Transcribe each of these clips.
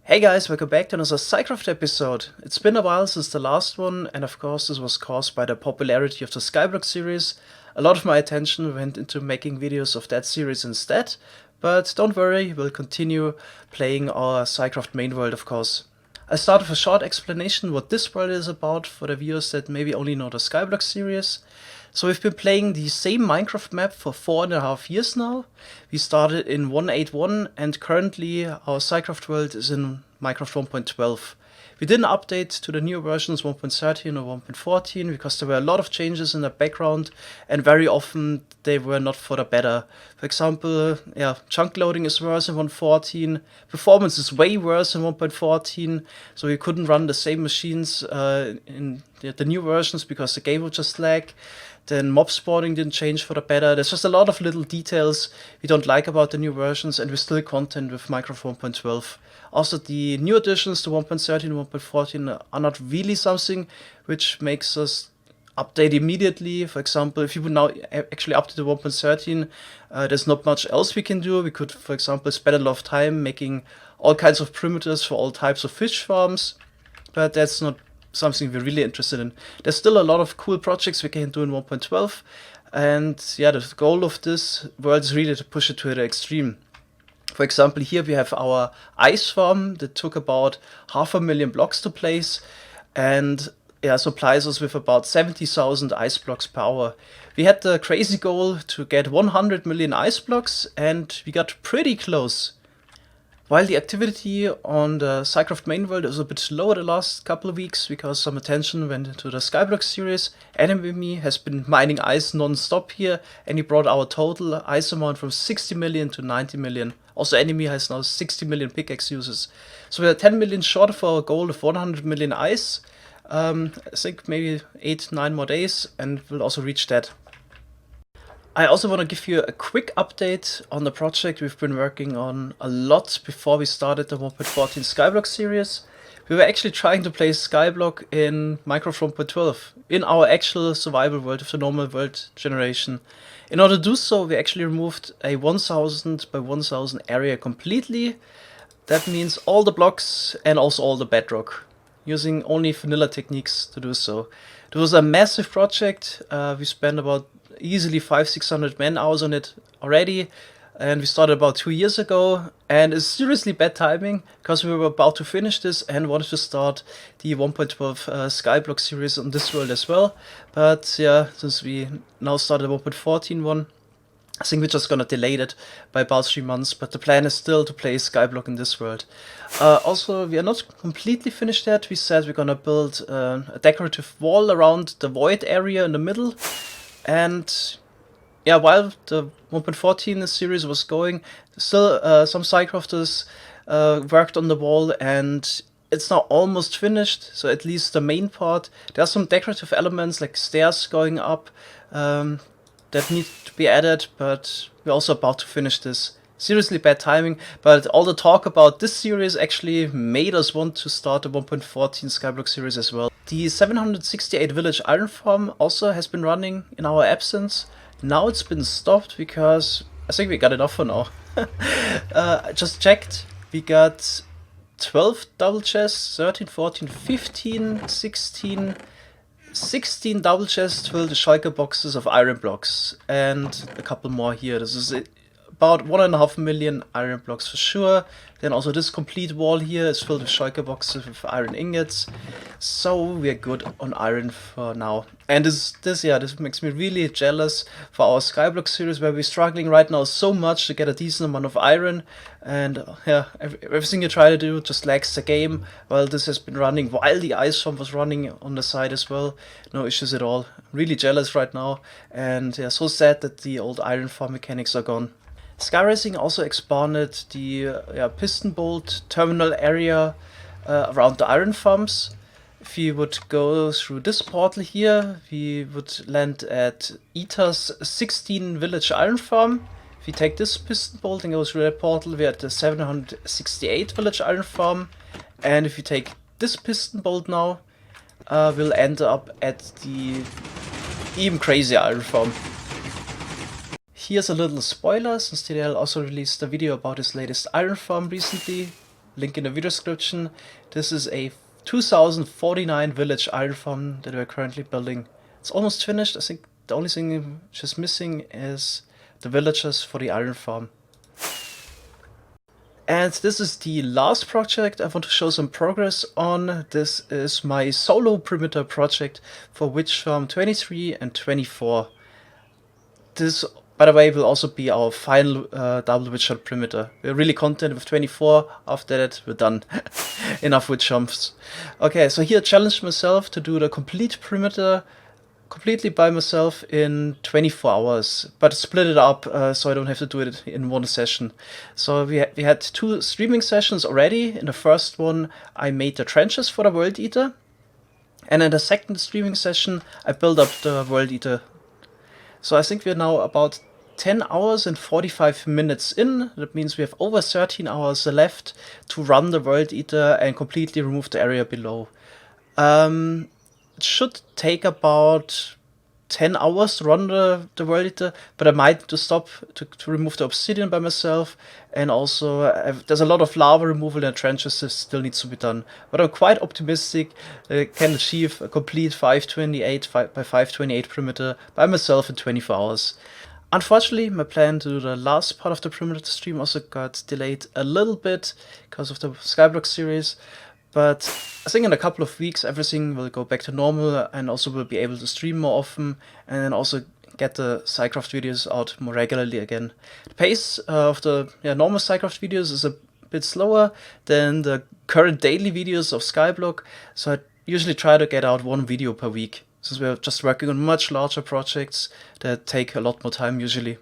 Hey guys, welcome back to another SciCraft episode. It's been a while since the last one, and of course this was caused by the popularity of the skyblock series. A lot of my attention went into making videos of that series instead, but don't worry, we'll continue playing our SciCraft main world, of course. I'll start with a short explanation what this world is about for the viewers that maybe only know the skyblock series. So we've been playing the same Minecraft map for 4.5 years now. We started in 1.8.1 and currently our SciCraft world is in Minecraft 1.12. We didn't update to the newer versions 1.13 or 1.14 because there were a lot of changes in the background and very often they were not for the better. For example, chunk loading is worse in 1.14, performance is way worse in 1.14, so we couldn't run the same machines in the new versions because the game would just lag. Then mob spawning didn't change for the better. There's just a lot of little details we don't like about the new versions, and we're still content with Minecraft 1.12. Also, the new additions to 1.13 and 1.14 are not really something which makes us update immediately. For example, if you would now actually update to 1.13, there's not much else we can do. We could, for example, spend a lot of time making all kinds of perimeters for all types of fish farms, but that's not something we're really interested in. There's still a lot of cool projects we can do in 1.12, and yeah, the goal of this world is really to push it to the extreme. For example, here we have our ice farm that took about 500,000 blocks to place, and supplies us with about 70,000 ice blocks per hour. We had the crazy goal to get 100 million ice blocks, and we got pretty close. While the activity on the SciCraft main world is a bit slow the last couple of weeks because some attention went into the skyblock series, Enemy has been mining ice non-stop here, and he brought our total ice amount from 60 million to 90 million. Also, Enemy has now 60 million pickaxe users. So we are 10 million short of our goal of 100 million ice. I think maybe 8-9 more days, and we'll also reach that. I also want to give you a quick update on the project we've been working on a lot before we started the 1.14 Skyblock series. We were actually trying to play Skyblock in Minecraft 1.12, in our actual survival world of the normal world generation. In order to do so, we actually removed a 1000 by 1000 area completely. That means all the blocks and also all the bedrock, using only vanilla techniques to do so. It was a massive project. We spent about easily 500-600 man hours on it already, and we started about 2 years ago, and it's seriously bad timing because we were about to finish this and wanted to start the 1.12 Skyblock series on this world as well. But yeah, since we now started 1.14 one, I think we're just gonna delay it by about 3 months, but the plan is still to play Skyblock in this world. Also, we are not completely finished yet. We said we're gonna build a decorative wall around the void area in the middle. And yeah, while the 1.14 series was going, still some SciCrafters worked on the wall, and it's now almost finished, so at least the main part. There are some decorative elements like stairs going up that need to be added, but we're also about to finish this. Seriously bad timing, but all the talk about this series actually made us want to start the 1.14 Skyblock series as well. The 768 village iron farm also has been running in our absence. Now it's been stopped because I think we got enough for now. I just checked. We got 12 double chests, 13, 14, 15, 16 double chests filled with shulker boxes of iron blocks, and a couple more here. This is about 1.5 million iron blocks for sure. Then also this complete wall here is filled with shulker boxes with iron ingots. So we're good on iron for now. And this makes me really jealous for our Skyblock series, where we're struggling right now so much to get a decent amount of iron. And yeah, everything you try to do just lags the game. Well, this has been running while the ice farm was running on the side as well. No issues at all. Really jealous right now. And yeah, so sad that the old iron farm mechanics are gone. Sky Racing also expanded the piston bolt terminal area around the iron farms. If we would go through this portal here, we would land at Ita's 16 village iron farm. If we take this piston bolt and go through that portal, we're at the 768 village iron farm. And if we take this piston bolt now, we'll end up at the even crazier iron farm. Here's a little spoiler, since TDL also released a video about his latest iron farm recently. link in the video description. This is a 2049 village iron farm that we're currently building. It's almost finished. I think the only thing just missing is the villagers for the iron farm. And this is the last project I want to show some progress on. This is my solo perimeter project for Witch Farm 23 and 24. This, by the way, will also be our final double witch shot perimeter. We're really content with 24. After that, we're done. Enough witch jumps. Okay, so here I challenged myself to do the complete perimeter completely by myself in 24 hours, but split it up so I don't have to do it in one session. So we had 2 streaming sessions already. In the first one, I made the trenches for the World Eater, and in the second streaming session, I built up the World Eater. So I think we're now about 10 hours and 45 minutes in. That means we have over 13 hours left to run the World Eater and completely remove the area below. It should take about 10 hours to run the World Eater, but I might need to stop to remove the obsidian by myself, and also there's a lot of lava removal in the trenches that still needs to be done. But I'm quite optimistic that I can achieve a complete 528 by 528 perimeter by myself in 24 hours. Unfortunately, my plan to do the last part of the perimeter stream also got delayed a little bit because of the skyblock series. But I think in a couple of weeks everything will go back to normal, and also will be able to stream more often, and then also get the SciCraft videos out more regularly again. The pace of the normal SciCraft videos is a bit slower than the current daily videos of skyblock, so I usually try to get out 1 video per week, since we're just working on much larger projects that take a lot more time usually.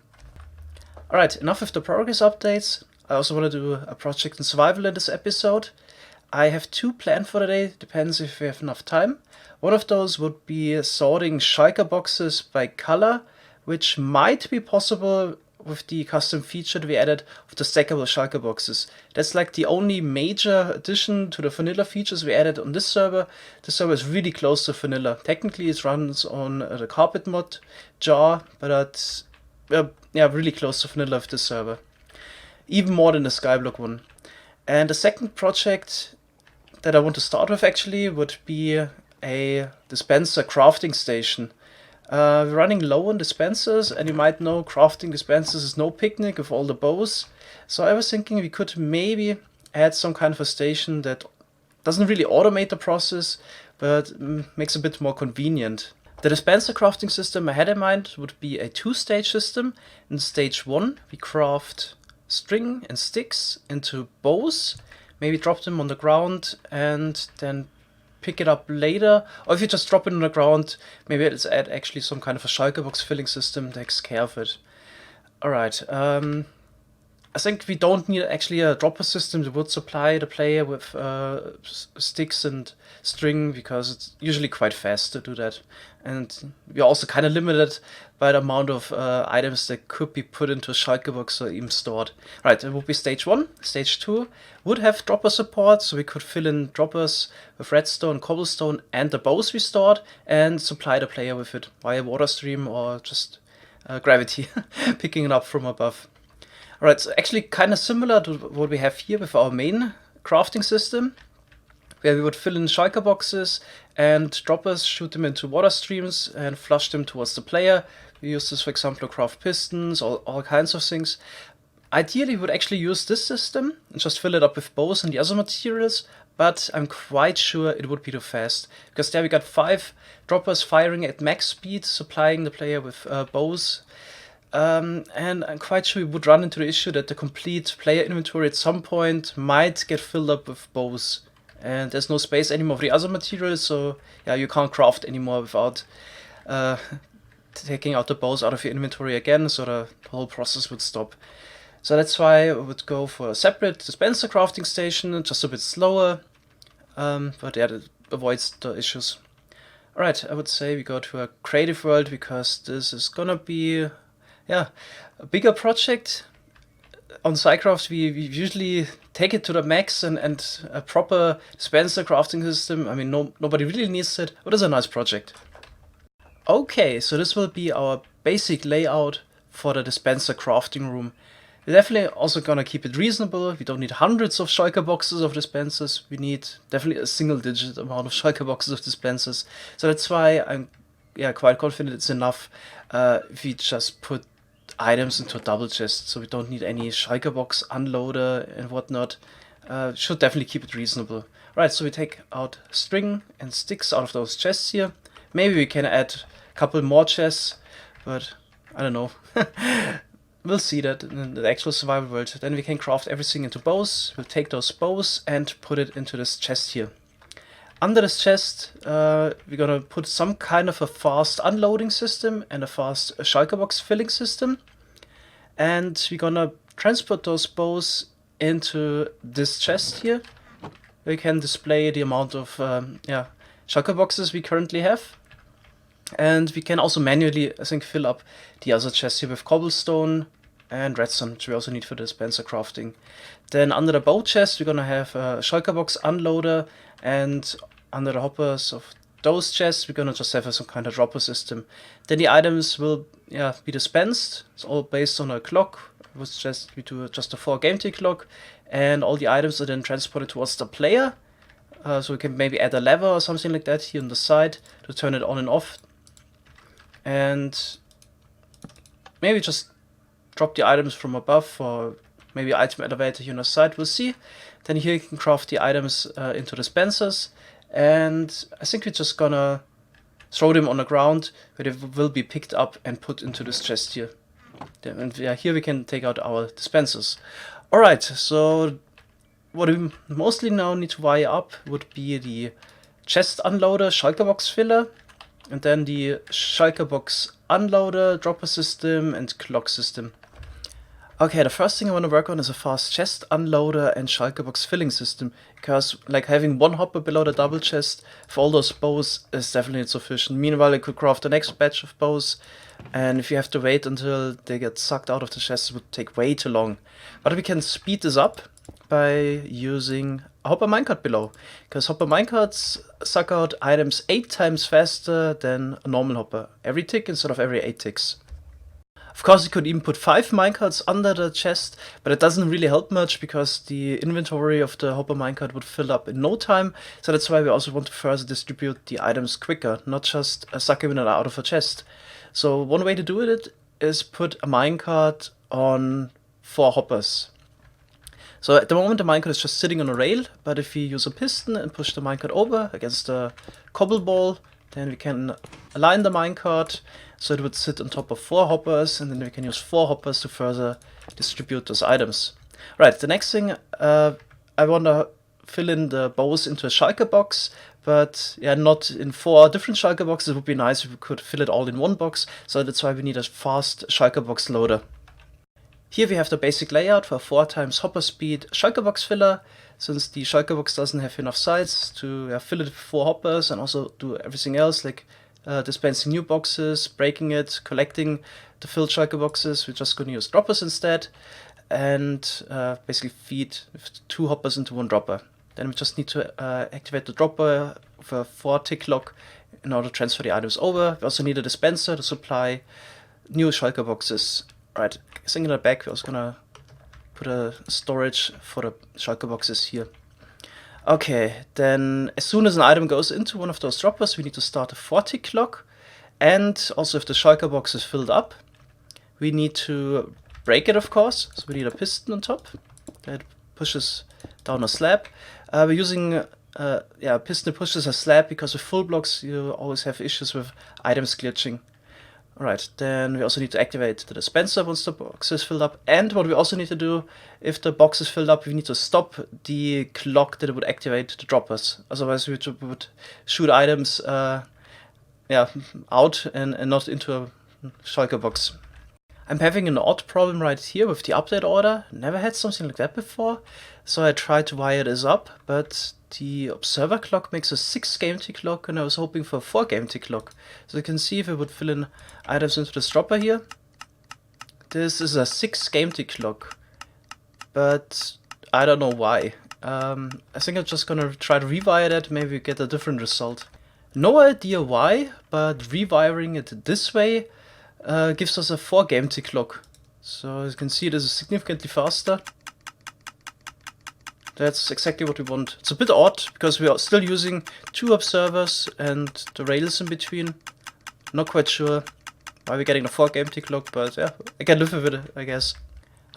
Alright, enough with the progress updates. I also want to do a project in survival in this episode. I have 2 planned for the day, depends if we have enough time. One of those would be sorting shulker boxes by color, which might be possible with the custom feature that we added of the stackable shulker boxes. That's like the only major addition to the vanilla features we added on this server. This server is really close to vanilla. Technically it runs on the carpet mod jar, but it's really close to vanilla with this server. Even more than the skyblock one. And the second project that I want to start with actually would be a dispenser crafting station. We're running low on dispensers, and you might know crafting dispensers is no picnic with all the bows. So I was thinking we could maybe add some kind of a station that doesn't really automate the process, but makes it a bit more convenient. The dispenser crafting system I had in mind would be a 2-stage system. In stage 1 we craft string and sticks into bows, maybe drop them on the ground and then pick it up later. Or if you just drop it on the ground, maybe let's add actually some kind of a shulker box filling system that takes care of it. Alright, I think we don't need actually a dropper system that would supply the player with sticks and string, because it's usually quite fast to do that. And we're also kind of limited by the amount of items that could be put into a shulker box or even stored. Right, it would be stage 1. Stage 2 would have dropper support, so we could fill in droppers with redstone, cobblestone, and the bows we stored, and supply the player with it via water stream or just gravity, picking it up from above. Alright, so actually kind of similar to what we have here with our main crafting system, where we would fill in shulker boxes and droppers, shoot them into water streams and flush them towards the player. We use this, for example, to craft pistons, all kinds of things. Ideally, we would actually use this system and just fill it up with bows and the other materials, but I'm quite sure it would be too fast, because there we got 5 droppers firing at max speed, supplying the player with bows. And I'm quite sure we would run into the issue that the complete player inventory at some point might get filled up with bows. And there's no space anymore for the other materials, so yeah, you can't craft anymore without taking out the bows out of your inventory again, so the whole process would stop. So that's why I would go for a separate dispenser crafting station, just a bit slower, but yeah, that avoids the issues. Alright, I would say we go to a creative world, because this is gonna be a bigger project. On SciCraft we usually take it to the max, and a proper dispenser crafting system, I mean, nobody really needs it, but it's a nice project. Okay, so this will be our basic layout for the dispenser crafting room. We're definitely also gonna keep it reasonable. We don't need hundreds of shulker boxes of dispensers. We need definitely a single-digit amount of shulker boxes of dispensers. So that's why I'm quite confident it's enough if we just put items into a double chest. So we don't need any shulker box unloader and whatnot. Should definitely keep it reasonable. Right, so we take out string and sticks out of those chests here. Maybe we can add a couple more chests, but I don't know. We'll see that in the actual survival world. Then we can craft everything into bows. We'll take those bows and put it into this chest here. Under this chest, we're gonna put some kind of a fast unloading system and a fast shulker box filling system. And we're gonna transport those bows into this chest here. We can display the amount of shulker boxes we currently have. And we can also manually, I think, fill up the other chests here with cobblestone and redstone, which we also need for the dispenser crafting. Then under the bow chest, we're gonna have a shulker box unloader, and under the hoppers of those chests, we're gonna just have some kind of dropper system. Then the items will be dispensed. It's all based on a clock. We do just a 4 game tick clock, and all the items are then transported towards the player. So we can maybe add a lever or something like that here on the side to turn it on and off. And maybe just drop the items from above, or maybe item elevator here on the side, we'll see. Then here you can craft the items into dispensers, and I think we're just gonna throw them on the ground where they will be picked up and put into this chest here. And here we can take out our dispensers. Alright, so what we mostly now need to wire up would be the chest unloader, shulker box filler, and then the shulker box unloader, dropper system, and clock system. Okay, the first thing I want to work on is a fast chest unloader and shulker box filling system, because like having one hopper below the double chest for all those bows is definitely insufficient. Meanwhile, I could craft the next batch of bows, and if you have to wait until they get sucked out of the chest, it would take way too long. But we can speed this up by using a hopper minecart below, because hopper minecarts suck out items 8 times faster than a normal hopper, every tick instead of every 8 ticks. Of course, you could even put 5 minecarts under the chest, but it doesn't really help much because the inventory of the hopper minecart would fill up in no time. So that's why we also want to further distribute the items quicker, not just suck them out of a chest. So one way to do it is put a minecart on 4 hoppers. So at the moment the minecart is just sitting on a rail, but if we use a piston and push the minecart over against a cobble ball, then we can align the minecart so it would sit on top of 4 hoppers, and then we can use 4 hoppers to further distribute those items. Right, the next thing, I want to fill in the bows into a shulker box, but not in 4 different shulker boxes. It would be nice if we could fill it all in one box, so that's why we need a fast shulker box loader. Here we have the basic layout for 4 times hopper speed shulker box filler, since the shulker box doesn't have enough sides to fill it with 4 hoppers and also do everything else like dispensing new boxes, breaking it, collecting the filled shulker boxes. We're just going to use droppers instead, and basically feed 2 hoppers into 1 dropper. Then we just need to activate the dropper with a 4 tick lock in order to transfer the items over. We also need a dispenser to supply new shulker boxes. Right, thinking in the back, we're also gonna put a storage for the shulker boxes here. Okay, then as soon as an item goes into one of those droppers, we need to start a 4-tick clock. And also if the shulker box is filled up, we need to break it, of course. So we need a piston on top that pushes down a slab. We're using a piston that pushes a slab because with full blocks you always have issues with items glitching. Alright, then we also need to activate the dispenser once the box is filled up. And what we also need to do, if the box is filled up, we need to stop the clock that would activate the droppers. Otherwise we would shoot items out and not into a shulker box. I'm having an odd problem right here with the update order. Never had something like that before. So I tried to wire this up, but the observer clock makes a 6 game tick clock, and I was hoping for a 4 game tick clock. So you can see if I would fill in items into this dropper here. This is a 6 game tick clock, but I don't know why. I think I'm just gonna try to rewire that, maybe get a different result. No idea why, but rewiring it this way gives us a 4 game tick clock. So as you can see, this is significantly faster. That's exactly what we want. It's a bit odd because we are still using 2 observers and the rails in between. Not quite sure why we're getting the fork empty clock, but yeah, I can live with it, I guess.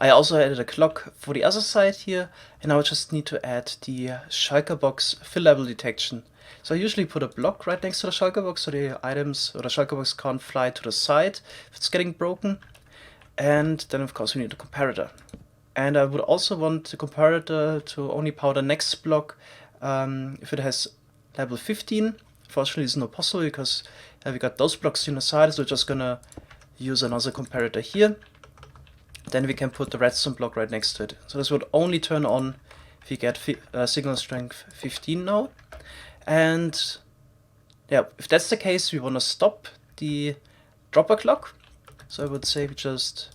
I also added a clock for the other side here, and now I just need to add the shulker box fill level detection. So I usually put a block right next to the shulker box so the items or the shulker box can't fly to the side if it's getting broken. And then of course we need a comparator. And I would also want the comparator to only power the next block if it has level 15. Fortunately it's not possible because we got those blocks on the side, so we're just gonna use another comparator here. Then we can put the redstone block right next to it. So this would only turn on if you get signal strength 15 now. And yeah, if that's the case, we want to stop the dropper clock. So I would say we just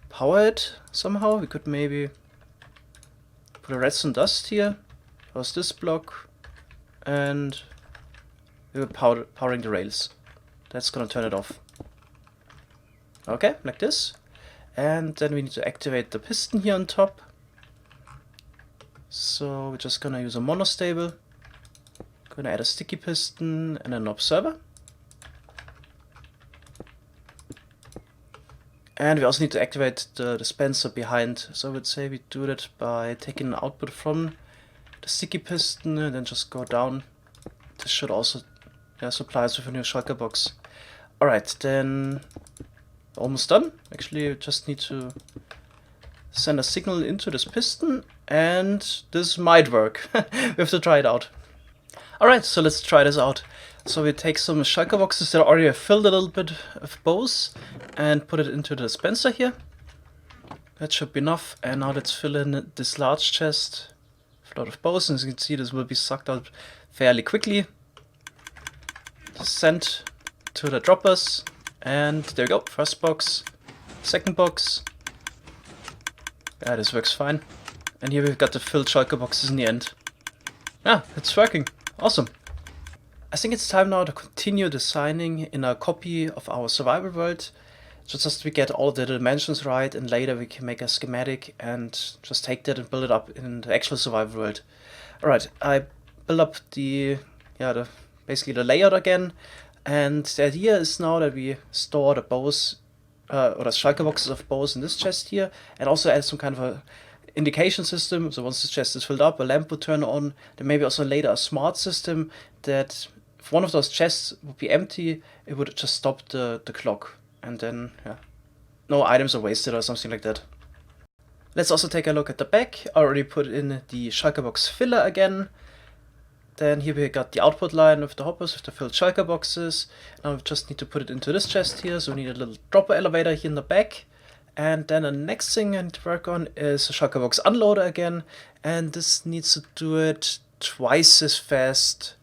power it somehow. We could maybe put a redstone dust here, close this block, and we were powering the rails. That's gonna turn it off. Okay, like this. And then we need to activate the piston here on top. So we're just gonna use a monostable. Gonna add a sticky piston and an observer. And we also need to activate the dispenser behind. So I would say we do that by taking an output from the sticky piston and then just go down. This should also supply us with a new shulker box. Alright, then almost done. Actually, we just need to send a signal into this piston, and this might work. We have to try it out. Alright, so let's try this out. So we take some shulker boxes that already have filled a little bit of bows and put it into the dispenser here. That should be enough. And now let's fill in this large chest with a lot of bows. And as you can see, this will be sucked out fairly quickly. Sent to the droppers. And there we go, first box, second box. Yeah, this works fine. And here we've got the filled shulker boxes in the end. Ah, it's working. Awesome. I think it's time now to continue designing in a copy of our survival world. Just we get all the dimensions right, and later we can make a schematic and just take that and build it up in the actual survival world. Alright, I build up basically the layout again. And the idea is now that we store the bows, or the shulker boxes of bows in this chest here, and also add some kind of a indication system. So once this chest is filled up, a lamp would turn on. Then maybe also later a smart system that if one of those chests would be empty, it would just stop the clock. And then, no items are wasted or something like that. Let's also take a look at the back. I already put in the shulker box filler again. Then here we got the output line with the hoppers, with the filled shulker boxes. Now we just need to put it into this chest here, so we need a little dropper elevator here in the back. And then the next thing I need to work on is a shulker box unloader again. And this needs to do it twice as fast.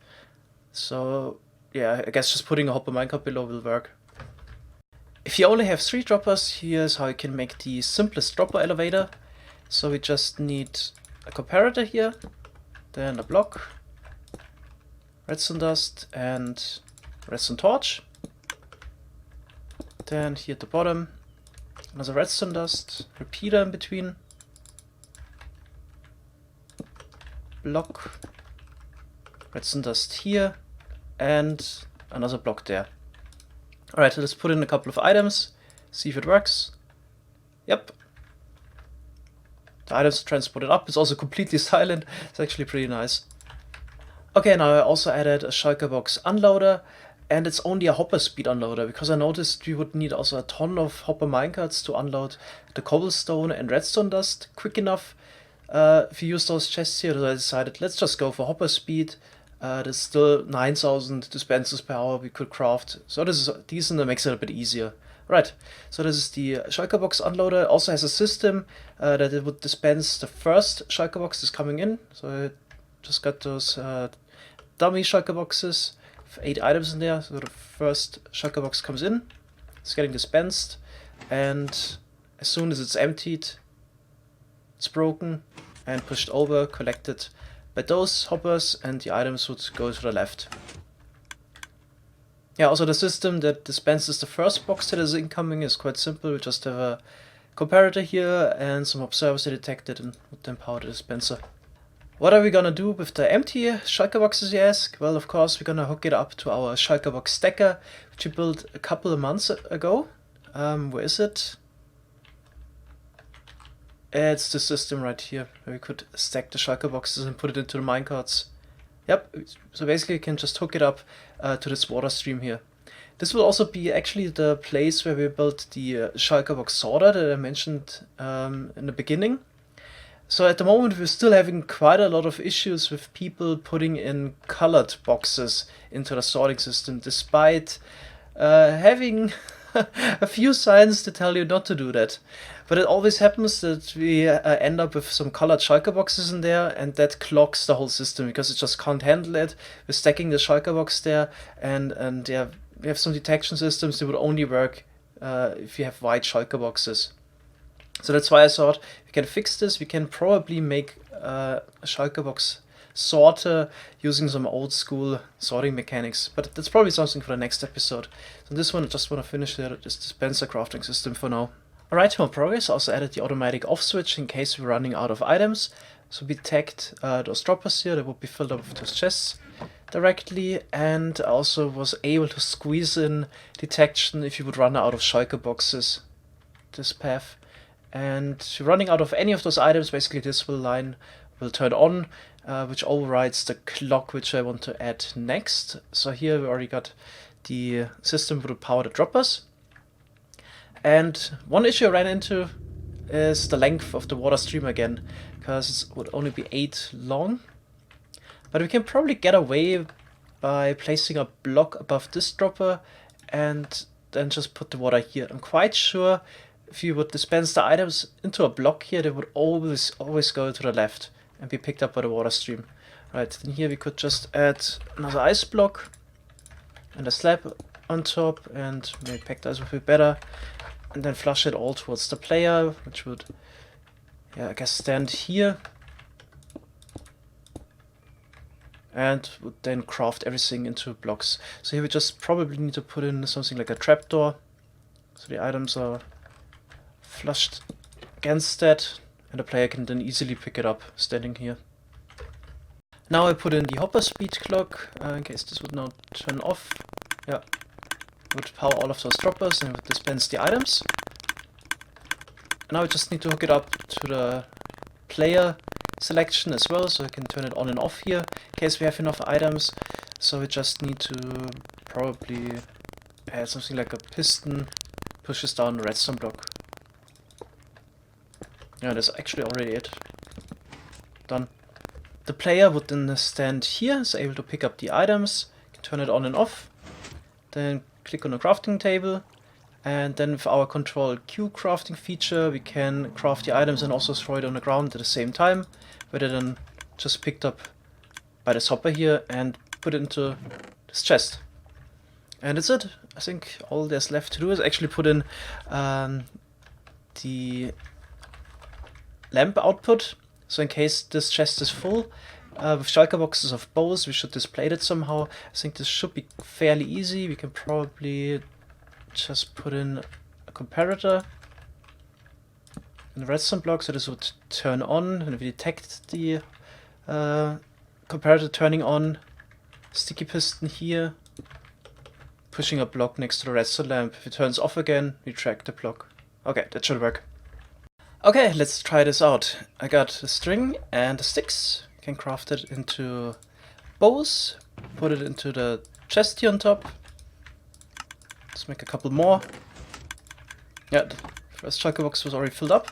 So yeah, I guess just putting a hopper minecart below will work. If you only have 3 droppers, here's how you can make the simplest dropper elevator. So we just need a comparator here, then a block, redstone dust and redstone torch. Then here at the bottom, another redstone dust, repeater in between, block, redstone dust here, and another block there. Alright, so let's put in a couple of items, see if it works. Yep. The items are transported up. It's also completely silent. It's actually pretty nice. Okay, now I also added a shulker box unloader, and it's only a hopper speed unloader because I noticed we would need also a ton of hopper minecarts to unload the cobblestone and redstone dust quick enough. If you use those chests here, so I decided let's just go for hopper speed. There's still 9,000 dispensers per hour we could craft, so this is decent and makes it a bit easier. Right, so this is the shulker box unloader. It also has a system that it would dispense the first shulker box is coming in. So I just got those dummy shulker boxes with 8 items in there. So the first shulker box comes in, it's getting dispensed, and as soon as it's emptied, it's broken and pushed over, collected by those hoppers, and the items would go to the left. Yeah, also the system that dispenses the first box that is incoming is quite simple. We just have a comparator here and some observers that detect it and would then power the dispenser. What are we gonna do with the empty shulker boxes, you ask? Well, of course, we're gonna hook it up to our shulker box stacker, which we built a couple of months ago. Where is it? It's the system right here, where we could stack the shulker boxes and put it into the minecarts. Yep, so basically you can just hook it up to this water stream here. This will also be actually the place where we built the shulker box sorter that I mentioned in the beginning. So at the moment we're still having quite a lot of issues with people putting in colored boxes into the sorting system, despite having a few signs to tell you not to do that. But it always happens that we end up with some colored shulker boxes in there, and that clogs the whole system because it just can't handle it. We're stacking the shulker box there, and yeah, we have some detection systems that would only work if you have white shulker boxes. So that's why I thought we can fix this. We can probably make a shulker box sorter using some old school sorting mechanics, but that's probably something for the next episode. So this one I just want to finish this dispenser crafting system for now. Alright, more progress. I also added the automatic off switch in case we're running out of items. So we tagged those droppers here that would be filled up with those chests directly, and I also was able to squeeze in detection if you would run out of shulker boxes, this path. And if you're running out of any of those items, basically this line will turn on, which overrides the clock which I want to add next. So here we already got the system that will power the droppers. And one issue I ran into is the length of the water stream again, because it would only be 8 long. But we can probably get away by placing a block above this dropper and then just put the water here. I'm quite sure if you would dispense the items into a block here, they would always go to the left and be picked up by the water stream. Right, then here we could just add another ice block and a slab on top, and maybe pack the ice would be better, and then flush it all towards the player, which would, yeah, I guess stand here, and would then craft everything into blocks. So here we just probably need to put in something like a trapdoor, so the items are flushed against that, and the player can then easily pick it up standing here. Now I put in the hopper speed clock in case this would now turn off. Yeah, would power all of those droppers and would dispense the items. Now I just need to hook it up to the player selection as well, so I can turn it on and off here in case we have enough items. So we just need to probably add something like a piston, pushes down the redstone block. Yeah, that's actually already it. Done. The player would then stand here, is able to pick up the items, can turn it on and off, then click on the crafting table, and then with our control Q crafting feature we can craft the items and also throw it on the ground at the same time, where they're then just picked up by this hopper here and put into this chest. And that's it. I think all there's left to do is actually put in the lamp output, so in case this chest is full with shulker boxes of bows, we should display it somehow. I think this should be fairly easy. We can probably just put in a comparator in the redstone block, so this would turn on, and if we detect the comparator turning on, sticky piston here, pushing a block next to the redstone lamp. If it turns off again, we track the block. Okay, that should work. Okay, let's try this out. I got a string and the sticks. Can craft it into bows, put it into the chest here on top. Let's make a couple more. Yeah, the first shulker box was already filled up.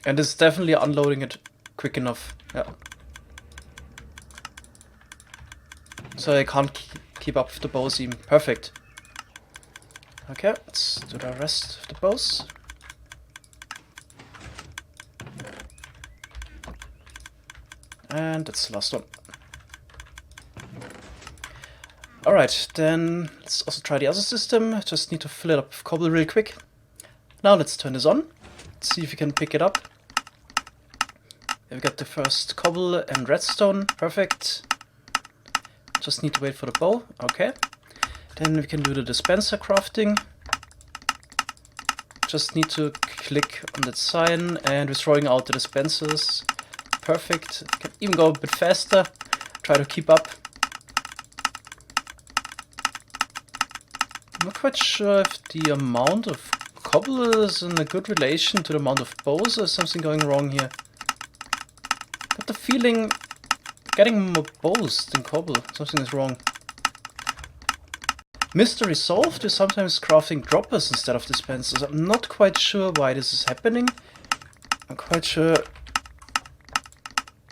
And it's definitely unloading it quick enough. Yeah. So I can't keep up with the bows even. Perfect. Okay, let's do the rest of the bows. And that's the last one. Alright, then let's also try the other system. Just need to fill it up with cobble real quick. Now let's turn this on. Let's see if we can pick it up. There we got the first cobble and redstone. Perfect. Just need to wait for the bow. Okay. Then we can do the dispenser crafting. Just need to click on that sign and we're throwing out the dispensers. Perfect. Can even go a bit faster. Try to keep up. I'm not quite sure if the amount of cobble is in a good relation to the amount of bows or is something going wrong here. Got the feeling getting more bows than cobble. Something is wrong. Mystery solved. We're sometimes crafting droppers instead of dispensers. I'm not quite sure why this is happening. I'm quite sure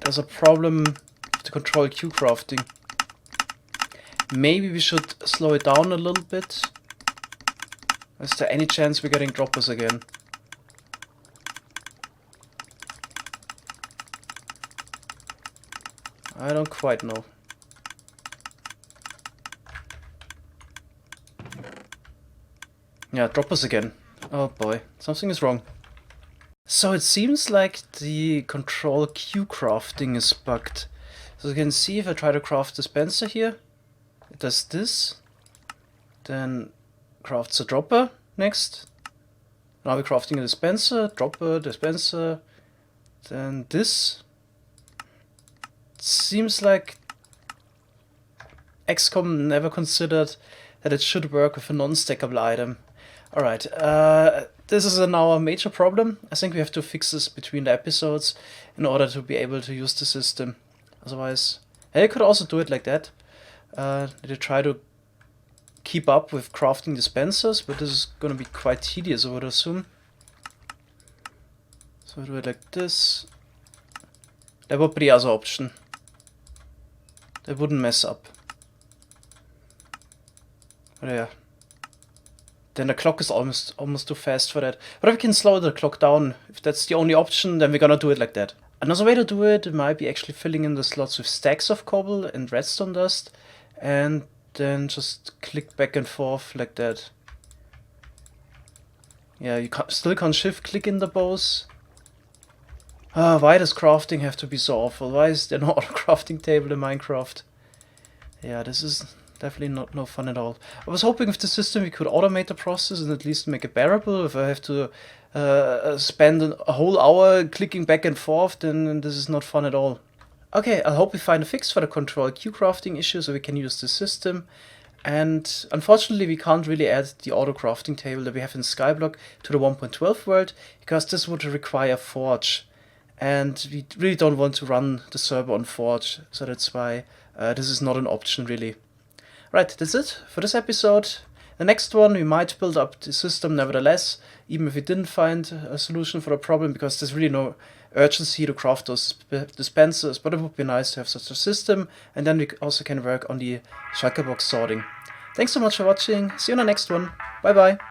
there's a problem with the control Q crafting. Maybe we should slow it down a little bit. Is there any chance we're getting droppers again? I don't quite know. Yeah, droppers again. Oh boy, something is wrong. So it seems like the control Q crafting is bugged. So you can see if I try to craft dispenser here, it does this. Then crafts a dropper next. Now we're crafting a dispenser, dropper, dispenser. Then this. It seems like XCOM never considered that it should work with a non-stackable item. Alright, this is now a major problem. I think we have to fix this between the episodes in order to be able to use the system. Otherwise, you could also do it like that. You try to keep up with crafting dispensers, but this is going to be quite tedious, I would assume. So do it like this. That would be the other option. That wouldn't mess up. But yeah. Then the clock is almost too fast for that. But if we can slow the clock down, if that's the only option, then we're gonna do it like that. Another way to do it might be actually filling in the slots with stacks of cobble and redstone dust, and then just click back and forth like that. Yeah, you still can't shift click in the bows. Why does crafting have to be so awful? Why is there no auto crafting table in Minecraft? Yeah, this is definitely no fun at all. I was hoping with the system we could automate the process and at least make it bearable. If I have to spend a whole hour clicking back and forth, then this is not fun at all. Okay, I hope we find a fix for the control Q crafting issue so we can use the system. And unfortunately we can't really add the auto crafting table that we have in skyblock to the 1.12 world, because this would require Forge. And we really don't want to run the server on Forge, so that's why this is not an option really. Right, that's it for this episode. The next one we might build up the system nevertheless, even if we didn't find a solution for the problem, because there's really no urgency to craft those dispensers, but it would be nice to have such a system, and then we also can work on the shulker box sorting. Thanks so much for watching, see you on the next one, bye bye!